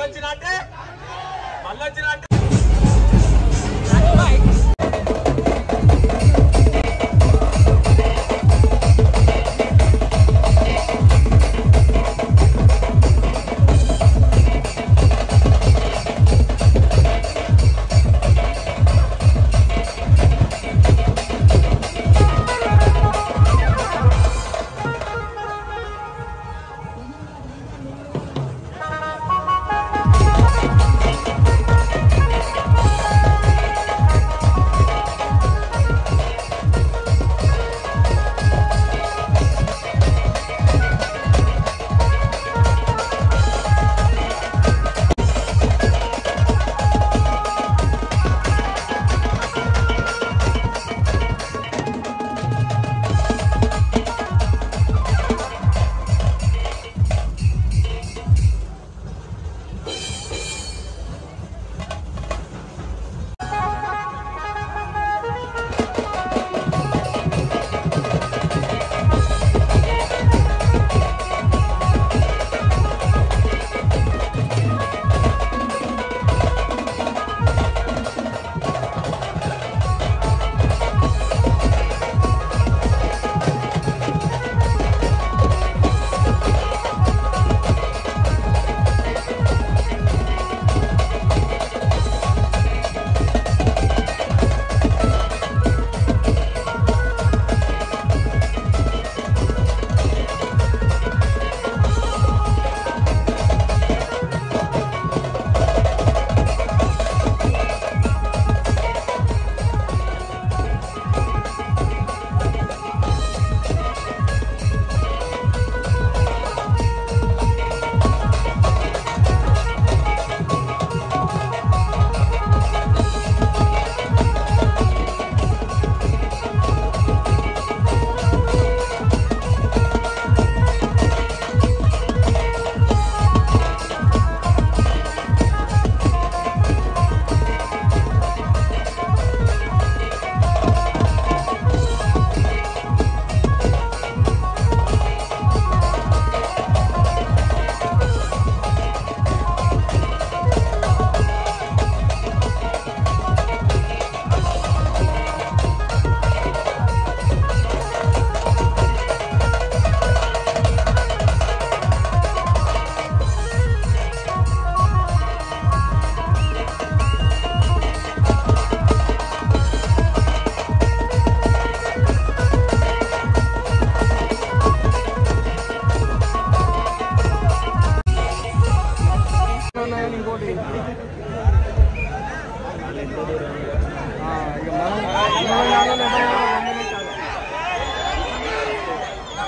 మళ్ళొచ్చినట్టే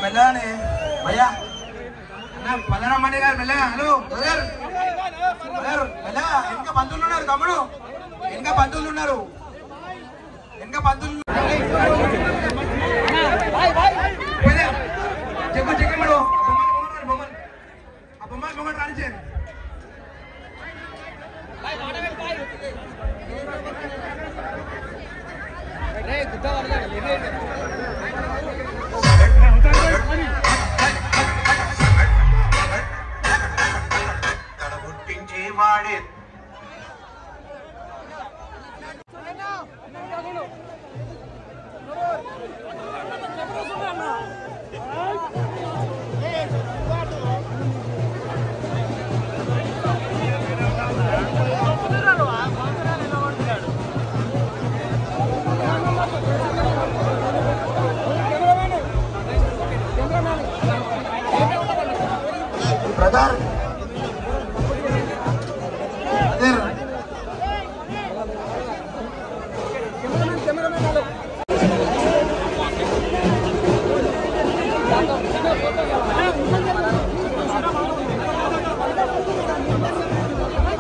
మెల్లగానే భయ్యా పల్లెనమ్మని గారు మెల్లగా. హలో బ్రదర్ మెల్లగా. వెనక బంధువులు ఉన్నారు తమ్ముడు, వెనక బంధువులు ఉన్నారు, వెనక బంధువులు. చెక్కమడు ఆ బొమ్మలు రానిచ్చారు. వాడే బ్రదర్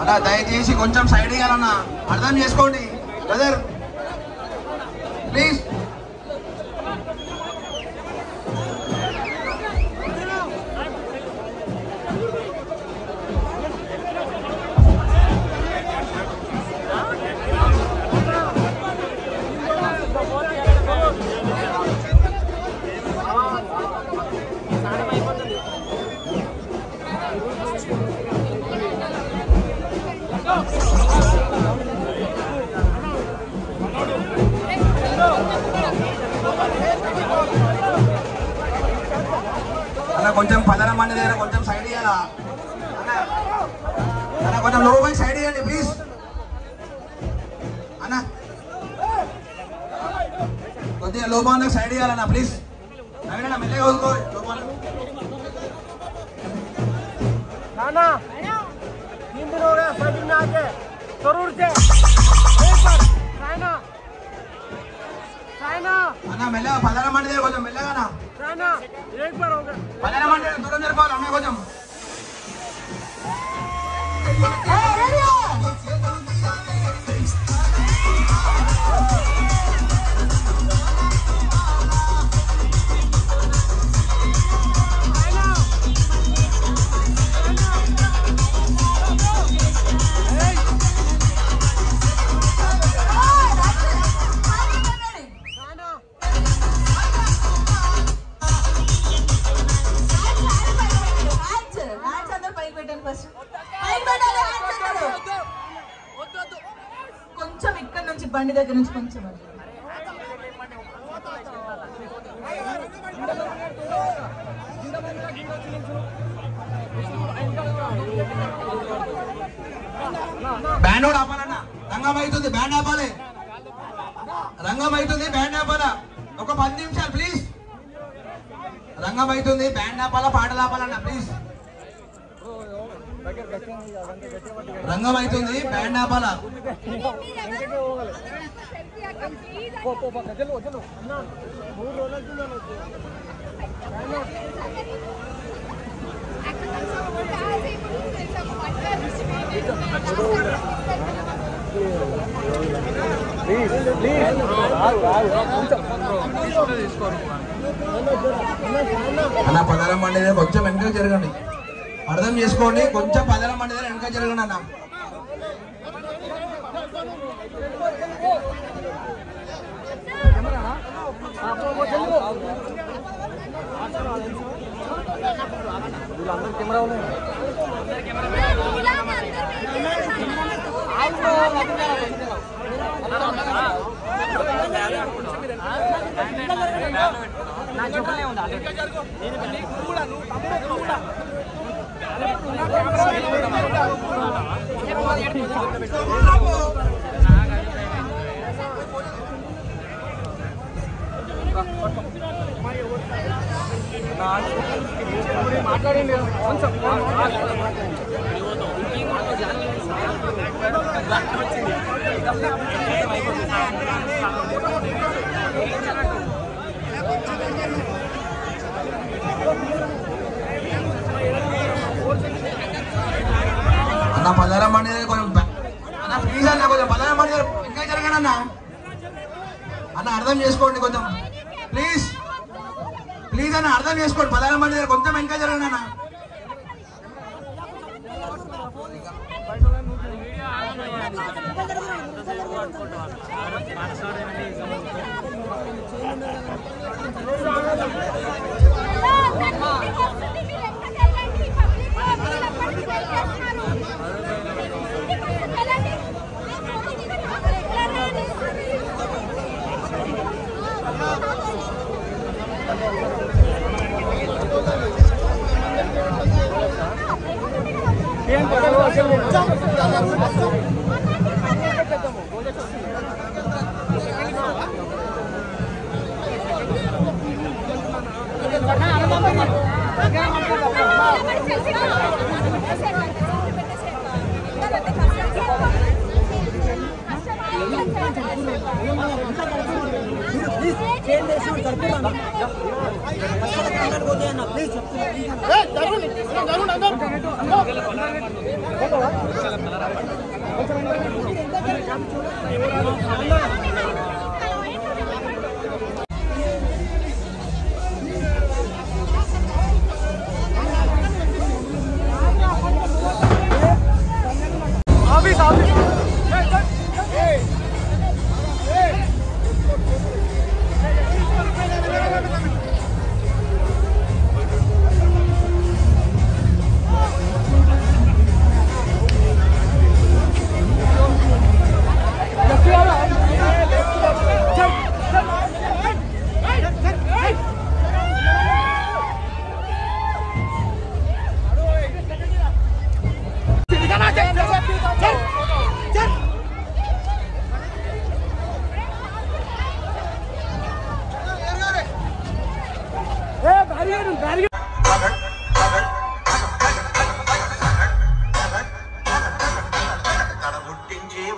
అలా దయచేసి కొంచెం సైడ్ ఇవ్వాలన్నా, అర్థం చేసుకోండి బ్రదర్ ప్లీజ్. అన్న కొంచెం పదన మంది దగ్గర కొంచెం సైడ్ ఇవ్వాలా అన్న కొంచెం లో బై సైడ్ ఇవ్వండి ప్లీజ్ అన్న కొద్దిగా లో బాల్ సైడ్ ఇవ్వాలన్నా ప్లీజ్ నవీన మెల్లగా వదుకో లో బాల్ नाना 3 दिन हो गया साइकिल में आके जरूर से అన్న మెల్లగా పదన మంది దగ్గర కొంచెం మెల్లగా एक बार हो गया పదన మంది దగ్గర దూరం జరపాలి అన్న కొంచెం కొంచెం ఇక్కడ నుంచి బండి దగ్గర నుంచి కొంచెం బ్యాండ్ ఆపాలన్నా రంగం అవుతుంది బ్యాండ్ ఆపాలి రంగం అవుతుంది బ్యాండ్ ఆపాలా ఒక 10 నిమిషాలు ప్లీజ్ రంగం అవుతుంది బ్యాండ్ ఆపాలా పాటలు ఆపాలన్నా ప్లీజ్ రంగం అవుతుంది బ్యాండ్ ఆపాలా అన్న పదరం మండి కొంచెం వెనక జరగండి అర్థం చేసుకోండి కొంచెం పదరం మండి వెనక జరగండి అన్న మాట్లాడండి అన్న పదరం మంది కొంచెం అన్న ప్లీజ్ అన్న కొంచెం పదరం మంది ఇంకా జరగండి అన్న అన్న అర్థం చేసుకోండి కొంచెం ప్లీజ్ ప్లీజ్ అన్న అర్థం చేసుకోండి పదరం మంది కొంచెం ఇంకా జరగండి అన్న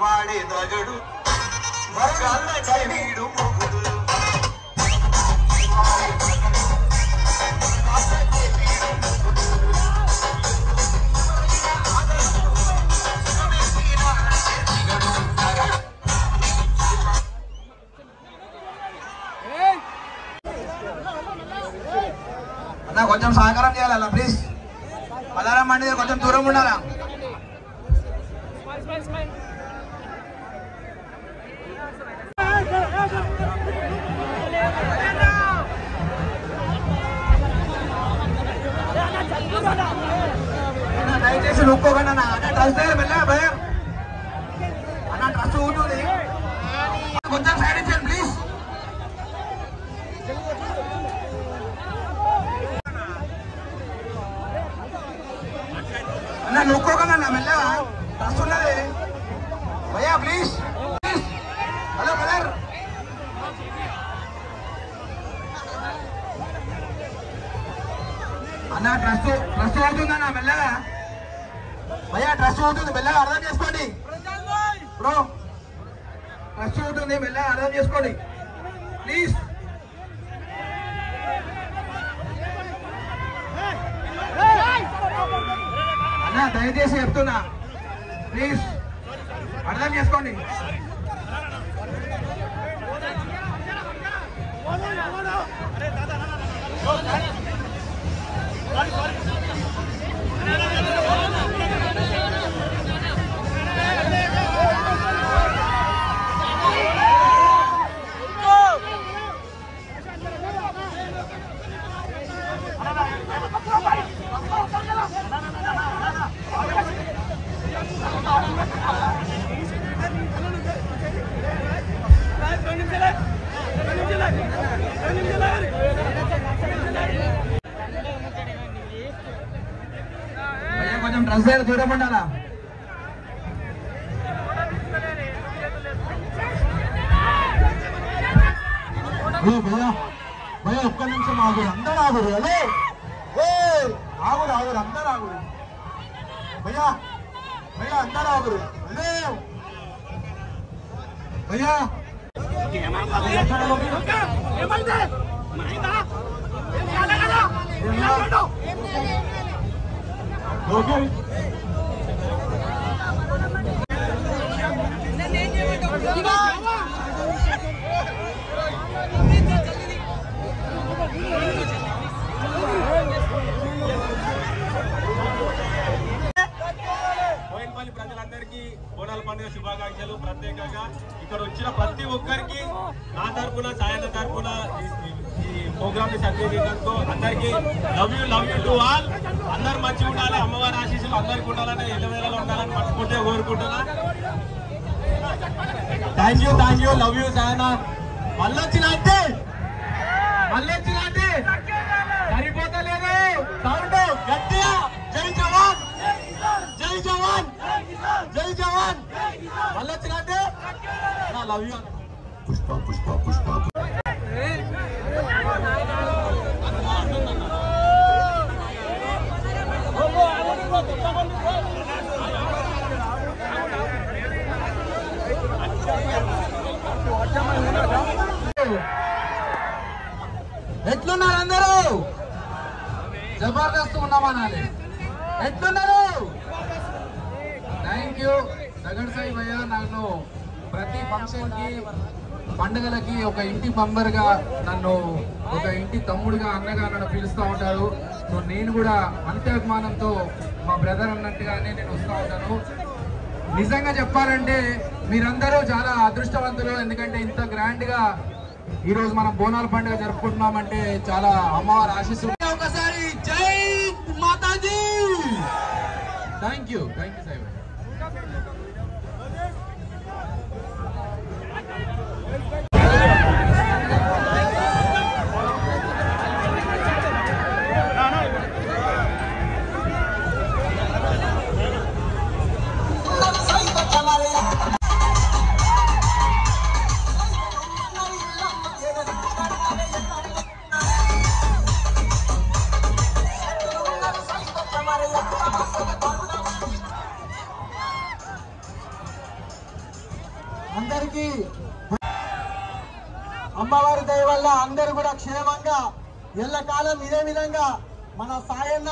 వాడే దగడు వీడు మొగుడు అన్న కొంచెం సహకారం చేయాలన్నా ప్లీజ్. పదారం మండి కొంచెం దూరం ఉండాలా. దయచేసి నొక్కోకండి అన్న. అన్న డ్రెస్ దగ్గర వెళ్ళా భయం అన్న. డ్రెస్ ఉంటుంది కొంచెం సైడ్ ఇచ్చాను ప్లీజ్. అన్న నొక్కోకండి అన్న మెల్లగా. డ్రెస్ ఉన్నది భయ్యా ప్లీజ్ ప్లీజ్. హలో బ్రదర్ అన్న డ్రెస్ అవుతుందన్న మెల్లగా. భయ్యా డ్రెస్ అవుతుంది మెల్లగా అర్థం చేసుకోండి బ్రో. డ్రెస్ అవుతుంది మెల్లగా అర్థం చేసుకోండి ప్లీజ్. అన్న దయచేసి చెప్తున్నా ప్లీజ్ అర్థం చేసుకోండి. కొంచెం డ్రెస్ దగ్గర దూరం ఉండాలా. భయ్యా భయ్యా ఒక్క నిమిషం ఆగురు, అందరు ఆగురు. అదే ఆగురు ఆగురు అందరు ఆగురు. భయ్యా భయ్యా అందరు ఆగురు. అదే భయ్యా ఓకే బోయినపల్లి ప్రజలందరికీ బోనాల పండుగ శుభాకాంక్షలు. ప్రత్యేకంగా ఇక్కడ వచ్చిన ప్రతి ఒక్కరికి నా తరఫున సాయన తరఫున ఈ ప్రోగ్రామ్ ని సక్సెస్ చేసినందుకు అందరికీ లవ్ యూ టు ఆల్. అందరు మంచిగా ఉండాలి, అమ్మవారి ఆశీస్సులు అందరికీ ఉండాలని, ఎల్లవేళలో ఉండాలని మనస్ఫూర్తిగా కోరుకుంటున్నా. థ్యాంక్ యూ లవ్ యూ సాయన. మళ్ళొచ్చినా అంటే సరిపోతలేదు సౌండ్ గట్టిగా. జై జవాన్ జై జవాన్ జై జవాన్. మళ్ళొచ్చినా అంటే లవ్ యూ. పుష్ప పుష్ప పుష్ప ఎట్లున్నారు అందరూ? జబర్దస్త్ ఉన్నామనాలి. ఎట్లున్నారు? థ్యాంక్ యూ దగడ్ సాయి భయ్య. నన్ను ప్రతి ఫంక్షన్ కి పండుగలకి ఒక ఇంటి మెంబర్ గా, నన్ను ఒక ఇంటి తమ్ముడుగా, అన్నగా నన్ను పిలుస్తూ ఉంటారు. సో నేను కూడా అంతే అభిమానంతో మా బ్రదర్ అన్నట్టుగానే నేను వస్తూ ఉంటాను. నిజంగా చెప్పాలంటే మీరందరూ చాలా అదృష్టవంతులు. ఎందుకంటే ఇంత గ్రాండ్ గా ఈరోజు మనం బోనాల పండుగ జరుపుకుంటున్నామంటే చాలా అమ్మవారి ఆశీస్సులు. ఒకసారి జై మాతాజీ. Thank you Sai. అందరికీ అమ్మవారి దయ వల్ల అందరూ కూడా క్షేమంగా ఎల్లకాలం ఇదే విధంగా మన సాయన్న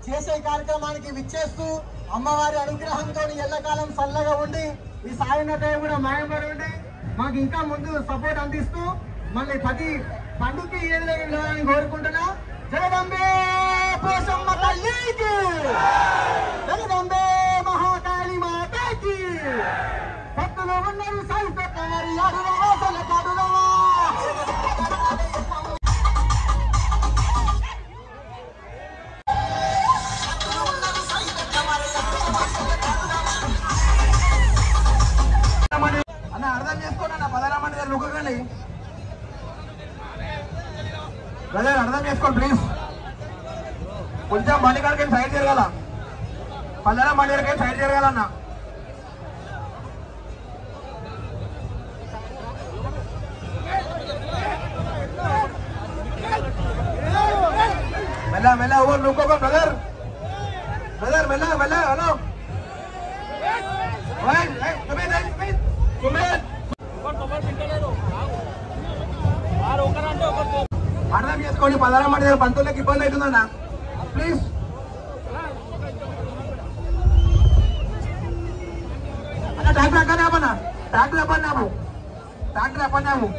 చేసే కార్యక్రమానికి విచ్చేస్తూ అమ్మవారి అనుగ్రహంతో ఎల్లకాలం చల్లగా ఉండి ఈ సాయన్న దయ కూడా మాయపడి ఉండి మాకు ఇంకా ముందు సపోర్ట్ అందిస్తూ మళ్ళీ ప్రతి పండుగకి ఏళ్ళని కోరుకుంటున్నా. జగదంబే పోషమ్మ తల్లికి, జగదంబే మహాకాళి మాతకి. భక్తులు ఉన్నారు సాయిపేట మరి అడుగవా సలకడుగవా. అన్న అర్థం చేసుకోండి అన్న, పదరామని గారు లుక్కకండి బ్రదర్, అర్థం చేసుకోండి ప్లీజ్. కొంచెం బండి కాడికి సైడ్ జరగాల, పదరా బండి కాడికి సైడ్ జరగాలన్న. మెల్ల మెల్ల ఓవర్ లుక్కో బ్రదర్, బ్రదర్ మెల్ల మెల్ల. హలో అర్థం చేసుకోండి, పదహారు మంది పంతులకి ఇబ్బంది అవుతుందన్న ప్లీజ్. అన్న ట్రాక్టర్ అక్కనే అప్పన్నా, ట్రాక్టర్ అప్పన్నాము, ట్రాక్టర్ అప్పన్నాము.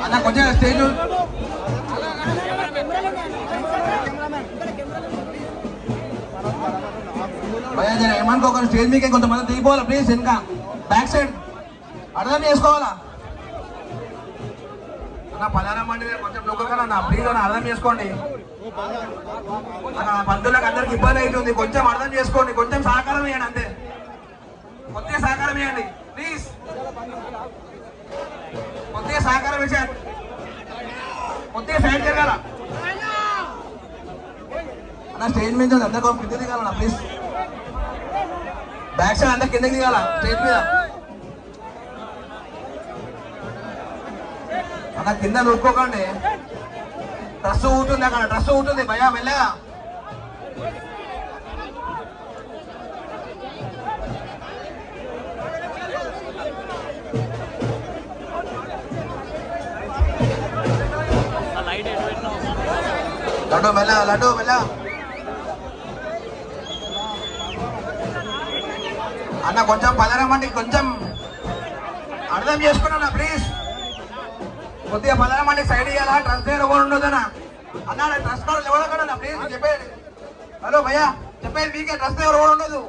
అన్న కొంచెం స్టేజ్ ఏమనుకోకండి, స్టేజ్ మీకే కొంతమంది దిగిపోవాలా ప్లీజ్. ఇంకా బ్యాక్ సైడ్ అర్థం చేసుకోవాలా అన్న. పదహారు మంది కొంచెం లుక్కగా ప్లీజ్ అన్న, అర్థం చేసుకోండి అన్న. పంతులకు అందరికి ఇబ్బంది అవుతుంది, కొంచెం అర్థం చేసుకోండి, కొంచెం సహకారం ఇవ్వండి అంతే, కొద్దిగా సహకారం ఇవ్వండి ప్లీజ్, కొద్దిగా సహకారం ఇచ్చారు, కొద్దిగా సైడ్ జరగాల అన్న. స్టేజ్ మీద అందరికీ కింద దిగాలన్న ప్లీజ్, బ్యాక్ సైడ్ అందరు కిందకి దిగాల స్టేజ్ మీద అన్న. కింద నూక్కోకండి, డ్రెస్ ఊటుంది అక్కడ, డ్రెస్ ఊటుంది భయా మెల్లగా. లడ్డు మెల్ల, లడ్డు మెల్ల అన్న. కొంచెం పదరమండి, కొంచెం అర్థం చేసుకున్నా ప్లీజ్, కొద్దిగా పదరమండి సైడ్ ఇవ్వాలా. డ్రెస్ దగ్గర ఎవరు ఉండదన్నా అన్న, డ్రెస్ కూడా ఎవరు ప్లీజ్ చెప్పేది. హలో భయ్యా చెప్పేది మీకే, డ్రెస్ దగ్గర ఎవరు ఉండదు.